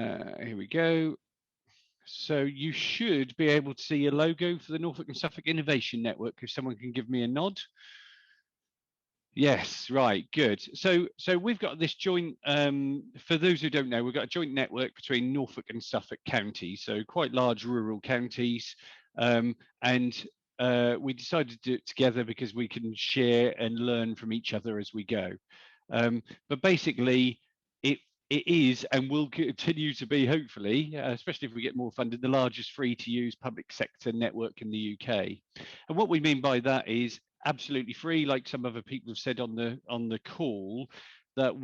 Here we go. So you should be able to see a logo for the Norfolk and Suffolk Innovation Network if someone can give me a nod. Yes, right, good. So we've got this joint, for those who don't know, we've got a joint network between Norfolk and Suffolk counties, so quite large rural counties. And we decided to do it together because we can share and learn from each other as we go. But basically, it is and will continue to be, hopefully, especially if we get more funded, the largest free-to-use public sector network in the UK. And what we mean by that is absolutely free, like some other people have said on the call, that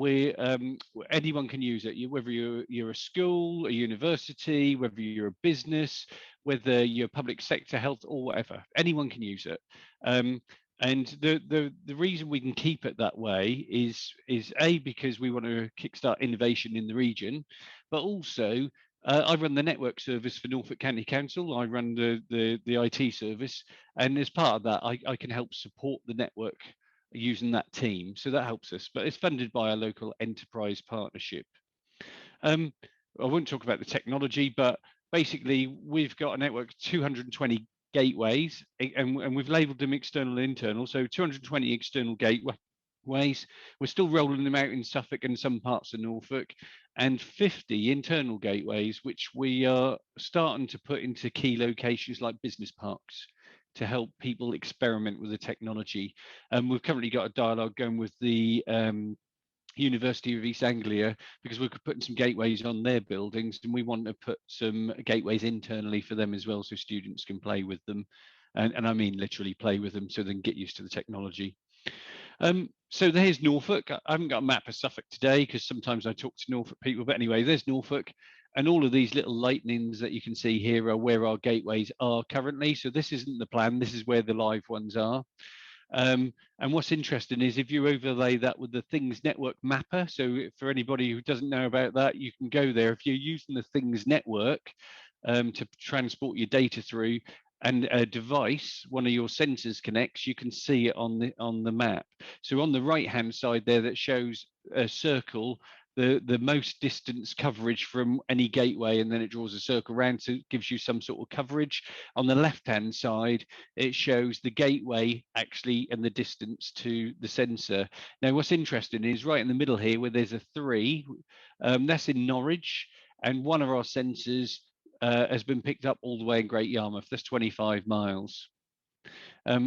anyone can use it, whether you're a school, a university, whether you're a business, whether you're public sector, health, or whatever, anyone can use it. And the reason we can keep it that way is A, because we want to kickstart innovation in the region, but also I run the network service for Norfolk County Council. I run the IT service, and as part of that, I can help support the network using that team. So that helps us, but it's funded by a local enterprise partnership. I won't talk about the technology, but basically we've got a network of 220 gateways, and we've labeled them external and internal. So 220 external gateways. We're still rolling them out in Suffolk and some parts of Norfolk, and 50 internal gateways, which we are starting to put into key locations like business parks to help people experiment with the technology. And we've currently got a dialogue going with the University of East Anglia, because we're putting some gateways on their buildings, and we want to put some gateways internally for them as well, so students can play with them, and I mean literally play with them, so they can get used to the technology. So there's Norfolk. I haven't got a map of Suffolk today because sometimes I talk to Norfolk people, but anyway, there's Norfolk, and all of these little lightnings that you can see here are where our gateways are currently. So this isn't the plan, this is where the live ones are. And what's interesting is if you overlay that with the Things Network mapper, so for anybody who doesn't know about that, you can go there. If you're using the Things Network to transport your data through, and a device, one of your sensors connects, you can see it on the map. So on the right hand side there, that shows a circle, the most distance coverage from any gateway, and then it draws a circle around, so it gives you some sort of coverage. On the left hand side, it shows the gateway actually and the distance to the sensor. Now what's interesting is right in the middle here where there's a 3, that's in Norwich, and one of our sensors has been picked up all the way in Great Yarmouth. That's 25 miles.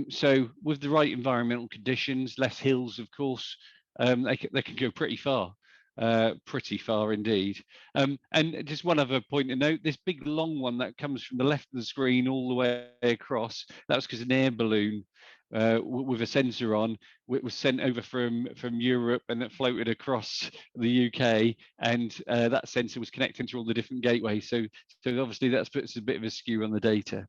So with the right environmental conditions, less hills, of course, they can go pretty far indeed. And just one other point to note, this big long one that comes from the left of the screen all the way across, that's because an air balloon with a sensor on, it was sent over from Europe, and it floated across the UK, and that sensor was connecting to all the different gateways. So obviously that puts a bit of a skew on the data.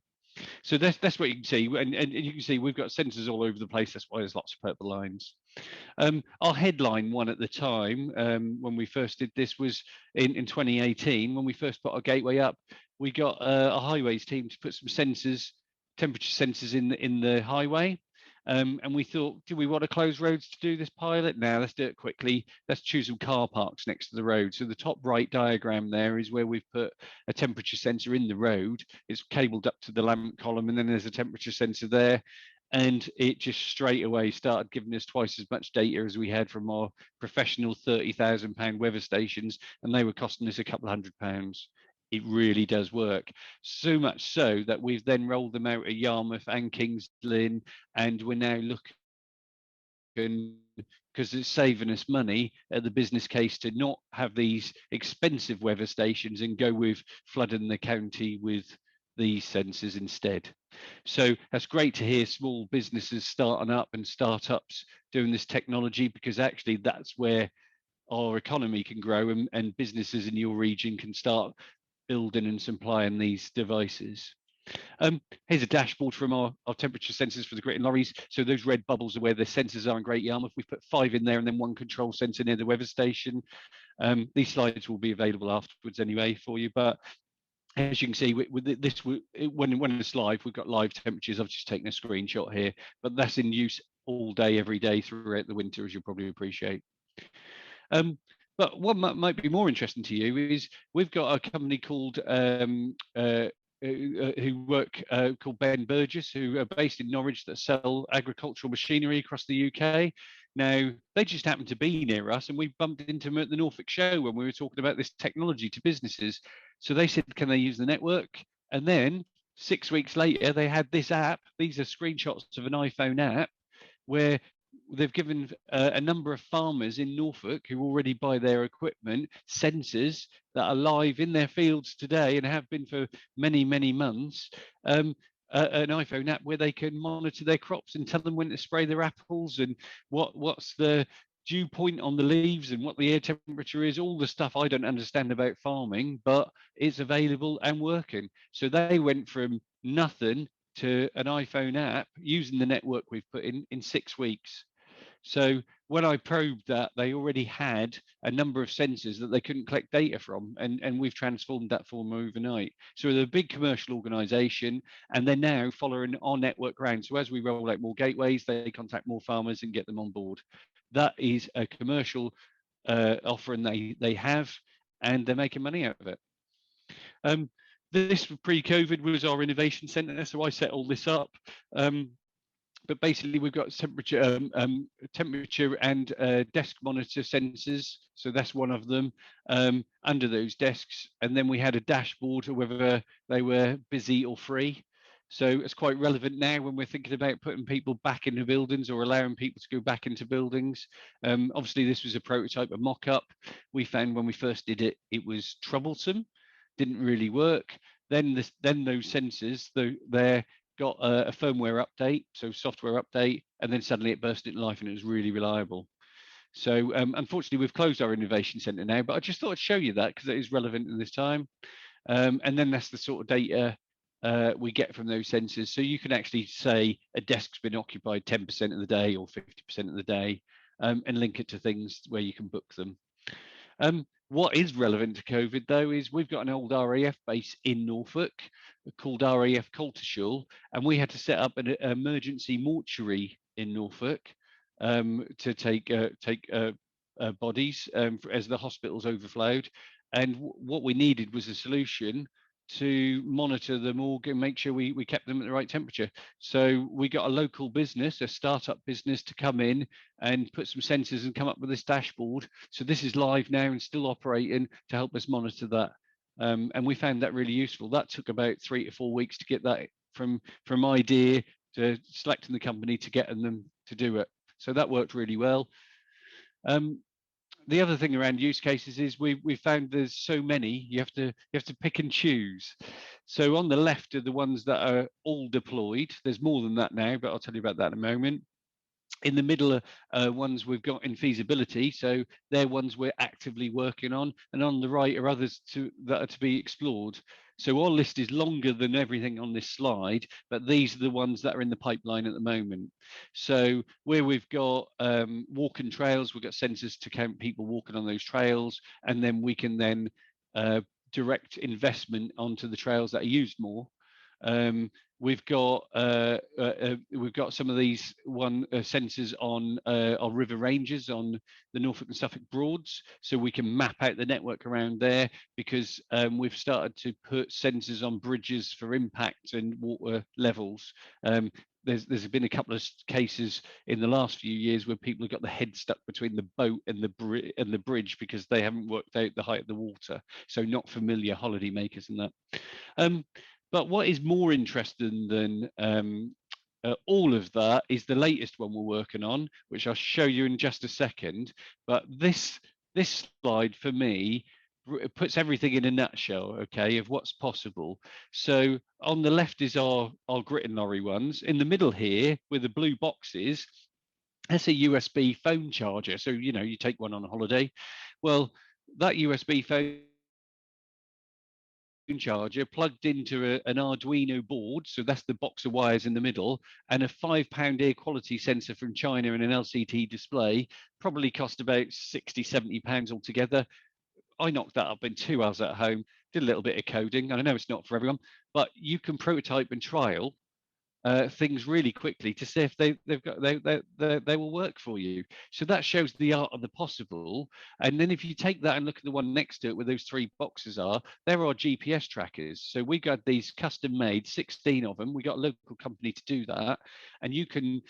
So that's what you can see, and you can see we've got sensors all over the place. That's why there's lots of purple lines. Our headline one at the time, when we first did this, was in 2018. When we first put our gateway up, we got a highways team to put some sensors, temperature sensors in the highway. And we thought, do we want to close roads to do this pilot? Now let's do it quickly. Let's choose some car parks next to the road. So the top right diagram there is where we've put a temperature sensor in the road. It's cabled up to the lamp column, and then there's a temperature sensor there. And it just straight away started giving us twice as much data as we had from our professional £30,000 weather stations, and they were costing us a couple of £100. It really does work. So much so that we've then rolled them out at Yarmouth and Kings Lynn, and we're now looking, because it's saving us money at the business case, to not have these expensive weather stations and go with flooding the county with these sensors instead. So that's great to hear small businesses starting up and startups doing this technology, because actually that's where our economy can grow, and businesses in your region can start building and supplying these devices. Here's a dashboard from our temperature sensors for the Great Lorries. So those red bubbles are where the sensors are in Great Yarmouth. We've put 5 in there, and then 1 control sensor near the weather station. These slides will be available afterwards anyway for you. But as you can see, with this, when it's live, we've got live temperatures. I've just taken a screenshot here, but that's in use all day, every day throughout the winter, as you'll probably appreciate. But what might be more interesting to you is we've got a company called who work called Ben Burgess, who are based in Norwich, that sell agricultural machinery across the UK. Now, they just happened to be near us, and we bumped into them at the Norfolk show when we were talking about this technology to businesses. So they said, can they use the network? And then 6 weeks later, they had this app. These are screenshots of an iPhone app where they've given a number of farmers in Norfolk who already buy their equipment sensors that are live in their fields today and have been for many, many months. An iPhone app where they can monitor their crops and tell them when to spray their apples and what's the dew point on the leaves and what the air temperature is, all the stuff I don't understand about farming, but it's available and working. So they went from nothing to an iPhone app using the network we've put in 6 weeks. So when I probed that, they already had a number of sensors that they couldn't collect data from, and we've transformed that for them overnight. So they're a big commercial organization, and they're now following our network round. So as we roll out more gateways, they contact more farmers and get them on board. That is a commercial offer, and they have, and they're making money out of it. This pre-COVID was our innovation centre, so I set all this up. But basically, we've got temperature and desk monitor sensors. So that's one of them under those desks. And then we had a dashboard, whether they were busy or free. So it's quite relevant now when we're thinking about putting people back into buildings or allowing people to go back into buildings. Obviously, this was a prototype, a mock-up. We found when we first did it, it was troublesome, didn't really work. Then those sensors, they're got a firmware update, so software update, and then suddenly it burst into life and it was really reliable. So unfortunately, we've closed our innovation centre now, but I just thought I'd show you that because it is relevant in this time. And then that's the sort of data we get from those sensors. So you can actually say a desk's been occupied 10% of the day or 50% of the day, and link it to things where you can book them. What is relevant to COVID, though, is we've got an old RAF base in Norfolk called RAF Coltishall, and we had to set up an emergency mortuary in Norfolk to take bodies as the hospitals overflowed. And what we needed was a solution to monitor the morgue and make sure we kept them at the right temperature. So we got a local business, a startup business, to come in and put some sensors and come up with this dashboard. So this is live now and still operating to help us monitor that. And we found that really useful. That took about 3 to 4 weeks to get that from idea to selecting the company to getting them to do it. So that worked really well. The other thing around use cases is we found there's so many you have to pick and choose. So on the left are the ones that are all deployed. There's more than that now, but I'll tell you about that in a moment. In the middle are ones we've got in feasibility, so they're ones we're actively working on, and on the right are others that are to be explored. So our list is longer than everything on this slide, but these are the ones that are in the pipeline at the moment. So where we've got walking trails, we've got sensors to count people walking on those trails, and then we can then direct investment onto the trails that are used more. We've got some of these sensors on our river ranges on the Norfolk and Suffolk Broads, so we can map out the network around there, because we've started to put sensors on bridges for impact and water levels. There's been a couple of cases in the last few years where people have got the head stuck between the boat and the bridge because they haven't worked out the height of the water. So not familiar holidaymakers and that. But what is more interesting than all of that is the latest one we're working on, which I'll show you in just a second. But this slide for me puts everything in a nutshell, okay, of what's possible. So on the left is our grit and lorry ones. In the middle here, with the blue boxes, that's a USB phone charger. So you take one on a holiday. Well, that USB phone charger plugged into an Arduino board, so that's the box of wires in the middle, and a £5 air quality sensor from China and an LCD display probably cost about £60-70 altogether. I knocked that up in 2 hours at home, did a little bit of coding, and I know it's not for everyone, but you can prototype and trial things really quickly to see if they will work for you. So that shows the art of the possible. And then if you take that and look at the one next to it where those three boxes are, there are GPS trackers. So we got these custom made, 16 of them. We got a local company to do that, and you can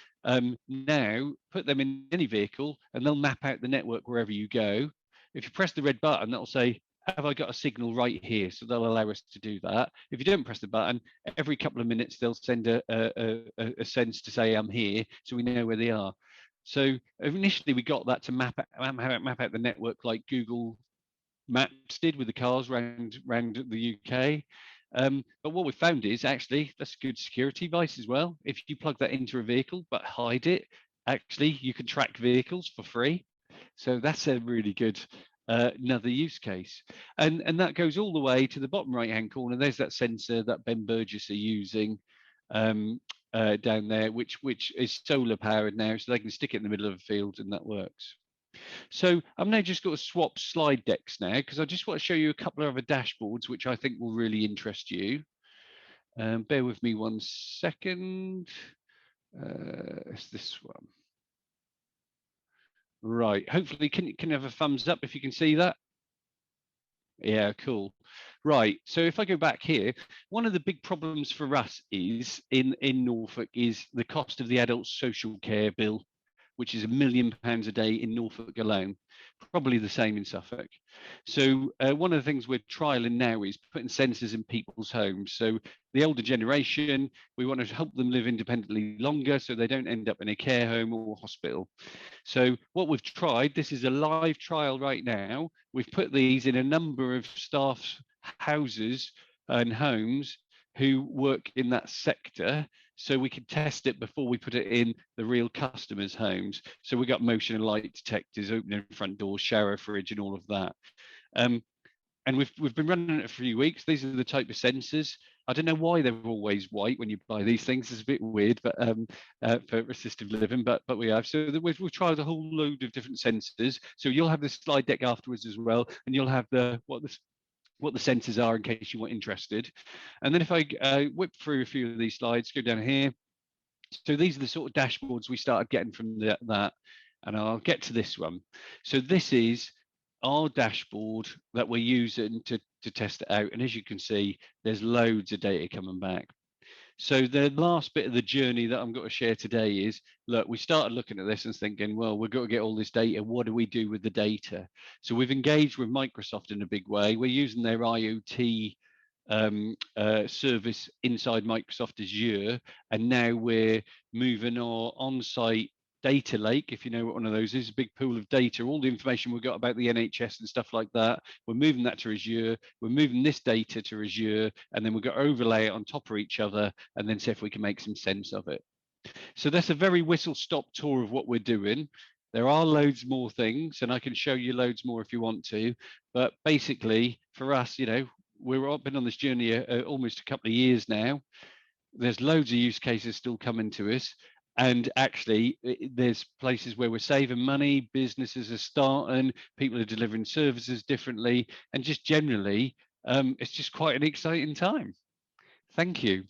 now put them in any vehicle and they'll map out the network wherever you go. If you press the red button, that'll say, have I got a signal right here? So they'll allow us to do that. If you don't press the button, every couple of minutes they'll send a sense to say I'm here, so we know where they are. So initially we got that to map out the network like Google Maps did with the cars around the UK. But what we found is actually that's a good security device as well. If you plug that into a vehicle but hide it, actually you can track vehicles for free. So that's a really good another use case. And that goes all the way to the bottom right hand corner. There's that sensor that Ben Burgess are using down there, which is solar powered now, so they can stick it in the middle of a field and that works. So I'm now just going to swap slide decks now because I just want to show you a couple of other dashboards which I think will really interest you. Bear with me 1 second. It's this one. Right. Hopefully, can you have a thumbs up if you can see that? Yeah, cool. Right. So if I go back here, one of the big problems for us is in Norfolk is the cost of the adult social care bill, which is £1 million a day in Norfolk alone, probably the same in Suffolk. So one of the things we're trialing now is putting sensors in people's homes. So the older generation, we want to help them live independently longer so they don't end up in a care home or hospital. So what we've tried, this is a live trial right now. We've put these in a number of staff's houses and homes who work in that sector, so we could test it before we put it in the real customers' homes. So we got motion and light detectors, opening front doors, shower, fridge, and all of that. And we've been running it for a few weeks. These are the type of sensors. I don't know why they're always white when you buy these things. It's a bit weird, but for assisted living, but we have. So we've tried a whole load of different sensors. So you'll have the slide deck afterwards as well, and you'll have what the sensors are in case you weren't interested. And then if I whip through a few of these slides, go down here. So these are the sort of dashboards we started getting from that, and I'll get to this one. So this is our dashboard that we're using to test it out. And as you can see, there's loads of data coming back. So the last bit of the journey that I'm going to share today is, look, we started looking at this and thinking, well, we've got to get all this data. What do we do with the data? So we've engaged with Microsoft in a big way. We're using their IoT service inside Microsoft Azure, and now we're moving our on-site data lake, if you know what one of those is, a big pool of data, all the information we've got about the NHS and stuff like that. We're moving that to Azure. We're moving this data to Azure, and then we've got to overlay it on top of each other and then see if we can make some sense of it. So that's a very whistle-stop tour of what we're doing. There are loads more things, and I can show you loads more if you want to. But basically, for us, we've been on this journey almost a couple of years now. There's loads of use cases still coming to us. And actually, there's places where we're saving money, businesses are starting, people are delivering services differently, and just generally, it's just quite an exciting time. Thank you.